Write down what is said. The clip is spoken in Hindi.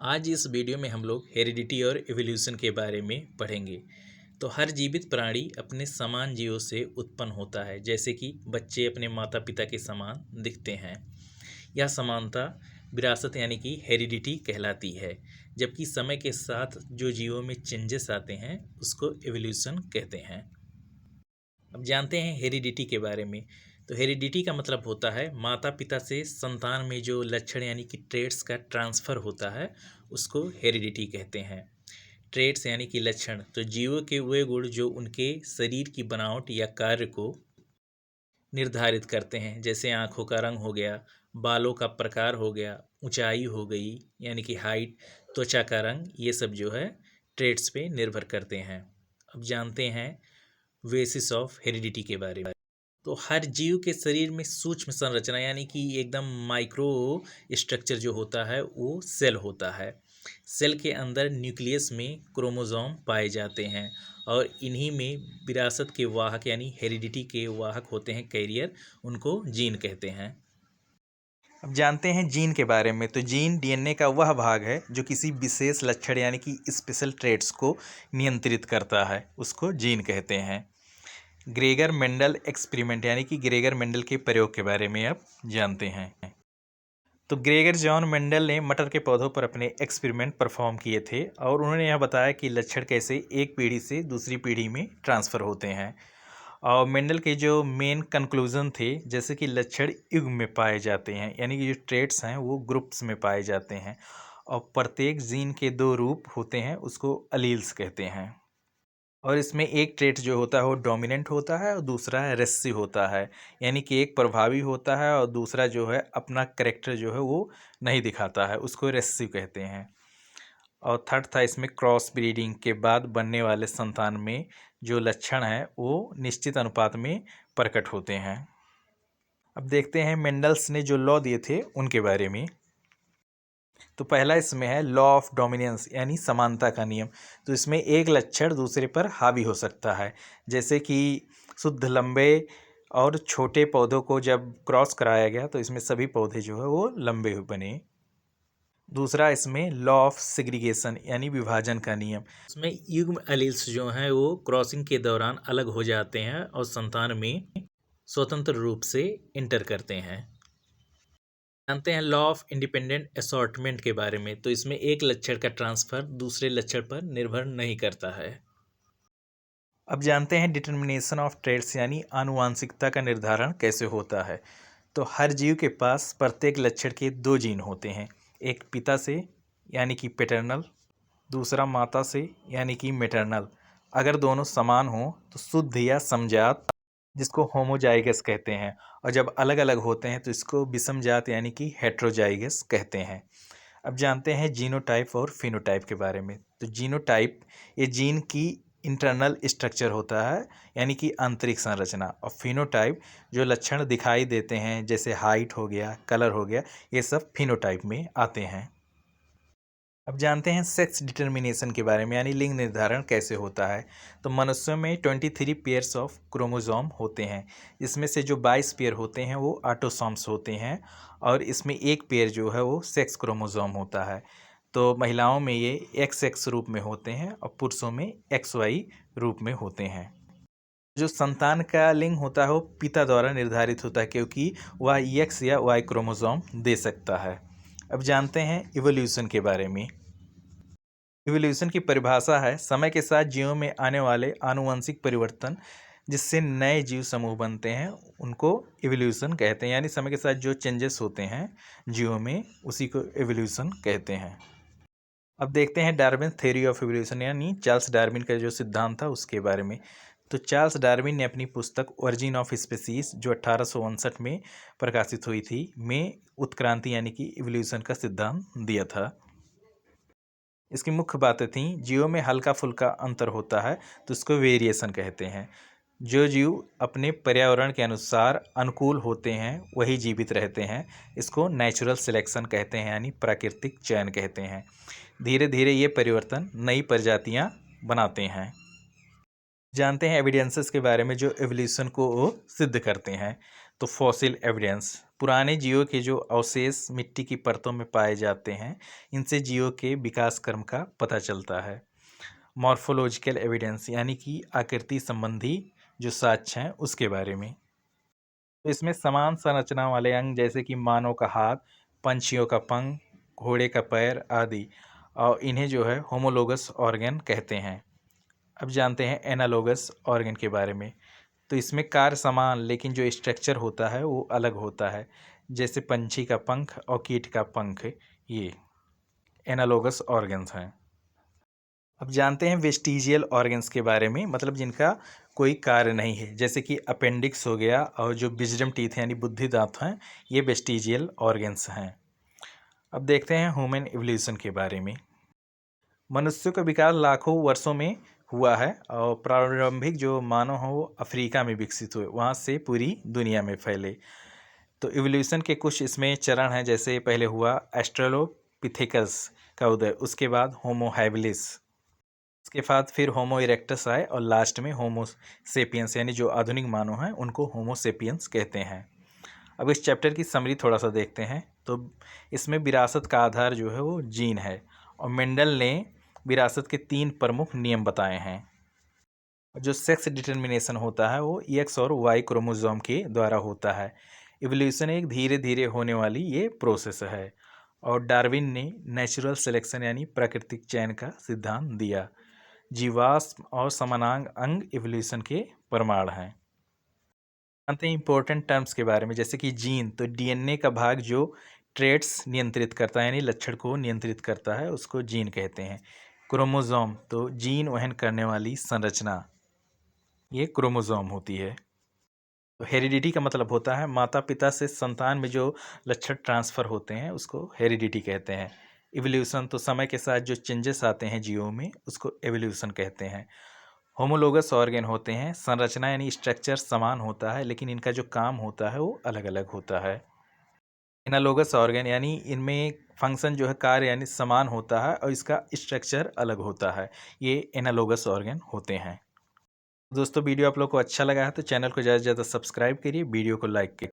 आज इस वीडियो में हम लोग हेरिडिटी और एवोल्यूशन के बारे में पढ़ेंगे। तो हर जीवित प्राणी अपने समान जीवों से उत्पन्न होता है, जैसे कि बच्चे अपने माता पिता के समान दिखते हैं। यह समानता विरासत यानी कि हेरिडिटी कहलाती है। जबकि समय के साथ जो जीवों में चेंजेस आते हैं उसको एवोल्यूशन कहते हैं। अब जानते हैं हेरिडिटी के बारे में। तो हेरिडिटी का मतलब होता है माता पिता से संतान में जो लक्षण यानी कि ट्रेड्स का ट्रांसफ़र होता है उसको हेरिडिटी कहते हैं। ट्रेड्स यानी कि लक्षण तो जीवों के वे गुण जो उनके शरीर की बनावट या कार्य को निर्धारित करते हैं, जैसे आँखों का रंग हो गया, बालों का प्रकार हो गया, ऊंचाई हो गई यानी कि हाइट, त्वचा का रंग, ये सब जो है ट्रेड्स पे निर्भर करते हैं। अब जानते हैं बेसिस ऑफ हेरिडिटी के बारे में। तो हर जीव के शरीर में सूक्ष्म संरचना यानी कि एकदम माइक्रो स्ट्रक्चर जो होता है वो सेल होता है। सेल के अंदर न्यूक्लियस में क्रोमोसोम पाए जाते हैं और इन्हीं में विरासत के वाहक यानी हेरिडिटी के वाहक होते हैं कैरियर, उनको जीन कहते हैं। अब जानते हैं जीन के बारे में। तो जीन डीएनए का वह भाग है जो किसी विशेष लक्षण यानी कि स्पेशल ट्रेट्स को नियंत्रित करता है, उसको जीन कहते हैं। ग्रेगर मेंडल एक्सपेरिमेंट यानी कि ग्रेगर मेंडल के प्रयोग के बारे में अब जानते हैं। तो ग्रेगर जॉन मेंडल ने मटर के पौधों पर अपने एक्सपेरिमेंट परफॉर्म किए थे और उन्होंने यह बताया कि लक्षण कैसे एक पीढ़ी से दूसरी पीढ़ी में ट्रांसफ़र होते हैं। और मेंडल के जो मेन कंक्लूजन थे, जैसे कि लक्षण युग्म में पाए जाते हैं यानी कि जो ट्रेट्स हैं वो ग्रुप्स में पाए जाते हैं और प्रत्येक जीन के दो रूप होते हैं, उसको अलील्स कहते हैं। और इसमें एक ट्रेट जो होता है वो डोमिनेंट होता है और दूसरा रेसेसिव होता है, यानी कि एक प्रभावी होता है और दूसरा जो है अपना करेक्टर जो है वो नहीं दिखाता है, उसको रेसेसिव कहते हैं। और थर्ड था इसमें क्रॉस ब्रीडिंग के बाद बनने वाले संतान में जो लक्षण है वो निश्चित अनुपात में प्रकट होते हैं। अब देखते हैं मेंडल्स ने जो लॉ दिए थे उनके बारे में। तो पहला इसमें है लॉ ऑफ डोमिनेंस यानी समानता का नियम। तो इसमें एक लक्षण दूसरे पर हावी हो सकता है, जैसे कि शुद्ध लंबे और छोटे पौधों को जब क्रॉस कराया गया तो इसमें सभी पौधे जो है वो लंबे बने। दूसरा इसमें लॉ ऑफ सेग्रीगेशन यानी विभाजन का नियम। इसमें युग्म एलील्स जो हैं वो क्रॉसिंग के दौरान अलग हो जाते हैं और संतान में स्वतंत्र रूप से इंटर करते हैं। जानते हैं लॉ ऑफ इंडिपेंडेंट असॉर्टमेंट के बारे में। तो इसमें एक लक्षण का ट्रांसफर दूसरे लक्षण पर निर्भर नहीं करता है। अब जानते हैं डिटर्मिनेशन ऑफ ट्रेड्स यानी आनुवांशिकता का निर्धारण कैसे होता है। तो हर जीव के पास प्रत्येक लक्षण के दो जीन होते हैं, एक पिता से यानी कि पैटर्नल, दूसरा माता से यानी कि मैटरनल। अगर दोनों समान हों तो शुद्ध या समजात, जिसको होमोजाइगस कहते हैं, और जब अलग अलग होते हैं तो इसको विषमजात यानी कि हेट्रोजाइगस कहते हैं। अब जानते हैं जीनोटाइप और फिनोटाइप के बारे में। तो जीनोटाइप ये जीन की इंटरनल स्ट्रक्चर होता है यानी कि आंतरिक संरचना, और फिनोटाइप जो लक्षण दिखाई देते हैं जैसे हाइट हो गया, कलर हो गया, ये सब फिनोटाइप में आते हैं। अब जानते हैं सेक्स डिटर्मिनेशन के बारे में यानी लिंग निर्धारण कैसे होता है। तो मनुष्यों में 23 पेयर्स ऑफ क्रोमोसोम होते हैं, इसमें से जो 22 पेयर होते हैं वो ऑटोसोम्स होते हैं और इसमें एक पेयर जो है वो सेक्स क्रोमोसोम होता है। तो महिलाओं में ये एक्स एक्स रूप में होते हैं और पुरुषों में एक्स वाई रूप में होते हैं। जो संतान का लिंग होता है वो पिता द्वारा निर्धारित होता है, क्योंकि वह एक्स या वाई क्रोमोसोम दे सकता है। अब जानते हैं इवोल्यूशन के बारे में। इवोल्यूशन की परिभाषा है समय के साथ जीवों में आने वाले आनुवंशिक परिवर्तन जिससे नए जीव समूह बनते हैं, उनको इवोल्यूशन कहते हैं। यानी समय के साथ जो चेंजेस होते हैं जीवों में उसी को इवोल्यूशन कहते हैं। अब देखते हैं डार्विन थ्योरी ऑफ इवोल्यूशन यानी चार्ल्स डार्विन का जो सिद्धांत था उसके बारे में। तो चार्ल्स डार्विन ने अपनी पुस्तक ओरिजिन ऑफ स्पीसीज जो 1859 में प्रकाशित हुई थी में उत्क्रांति यानी कि इवोल्यूशन का सिद्धांत दिया था। इसकी मुख्य बातें थीं, जीवों में हल्का फुल्का अंतर होता है तो इसको वेरिएशन कहते हैं। जो जीव अपने पर्यावरण के अनुसार अनुकूल होते हैं वही जीवित रहते हैं, इसको नेचुरल सिलेक्शन कहते हैं यानी प्राकृतिक चयन कहते हैं। धीरे धीरे ये परिवर्तन नई प्रजातियां बनाते हैं। जानते हैं एविडेंसेस के बारे में जो एवोल्यूशन को सिद्ध करते हैं। तो फॉसिल एविडेंस, पुराने जीवों के जो अवशेष मिट्टी की परतों में पाए जाते हैं, इनसे जीवों के विकास क्रम का पता चलता है। मॉर्फोलॉजिकल एविडेंस, यानी कि आकृति संबंधी जो साक्ष्य हैं उसके बारे में। तो इसमें समान संरचना वाले अंग जैसे कि मानव का हाथ, पंछियों का पंख, घोड़े का पैर आदि, और इन्हें जो है होमोलोगस ऑर्गन कहते हैं। अब जानते हैं एनालोगस ऑर्गन के बारे में। तो इसमें कार्य समान लेकिन जो स्ट्रक्चर होता है वो अलग होता है, जैसे पंछी का पंख और कीट का पंख, ये एनालोगस ऑर्गन्स हैं। अब जानते हैं वेस्टिजियल ऑर्गन्स के बारे में, मतलब जिनका कोई कार्य नहीं है, जैसे कि अपेंडिक्स हो गया और जो विजडम टीथ यानी बुद्धि दांत हैं, ये वेस्टिजियल ऑर्गन्स हैं। अब देखते हैं ह्यूमन इवोल्यूशन के बारे में। मनुष्यों का विकास लाखों वर्षों में हुआ है और प्रारंभिक जो मानव हैं वो अफ्रीका में विकसित हुए, वहाँ से पूरी दुनिया में फैले। तो इवोल्यूशन के कुछ इसमें चरण हैं, जैसे पहले हुआ एस्ट्रेलोपिथेकस का उदय, उसके बाद होमो हैबिलिस, उसके बाद फिर होमो इरेक्टस आए और लास्ट में होमो सेपियंस, यानी जो आधुनिक मानव हैं उनको होमो सेपियंस कहते हैं। अब इस चैप्टर की समरी थोड़ा सा देखते हैं। तो इसमें विरासत का आधार जो है वो जीन है, और मेंडल ने विरासत के 3 प्रमुख नियम बताए हैं। जो सेक्स डिटर्मिनेशन होता है वो एक्स और वाई क्रोमोसोम के द्वारा होता है। इवोल्यूशन एक धीरे धीरे होने वाली ये प्रोसेस है। और डार्विन ने नेचुरल सिलेक्शन यानी प्राकृतिक चयन का सिद्धांत दिया। जीवाश्म और समानांग अंग इवोल्यूशन के प्रमाण हैं। जानते हैं इंपॉर्टेंट टर्म्स के बारे में, जैसे कि जीन, तो डीएनए का भाग जो ट्रेट्स नियंत्रित करता है यानी लक्षण को नियंत्रित करता है उसको जीन कहते हैं। क्रोमोसोम, तो जीन वहन करने वाली संरचना, ये क्रोमोसोम होती है। तो हेरिडिटी का मतलब होता है माता पिता से संतान में जो लक्षण ट्रांसफ़र होते हैं उसको हेरिडिटी कहते हैं। इवोल्यूशन, तो समय के साथ जो चेंजेस आते हैं जीवों में उसको एवोल्यूशन कहते हैं। होमोलोगस ऑर्गन होते हैं, संरचना यानी स्ट्रक्चर समान होता है लेकिन इनका जो काम होता है वो अलग अलग होता है। एनालोगस ऑर्गन, यानी इनमें फंक्शन जो है कार्य यानी समान होता है और इसका स्ट्रक्चर अलग होता है, ये एनालोगस ऑर्गन होते हैं। दोस्तों वीडियो आप लोग को अच्छा लगा है तो चैनल को ज़्यादा से ज़्यादा सब्सक्राइब करिए, वीडियो को लाइक करिए।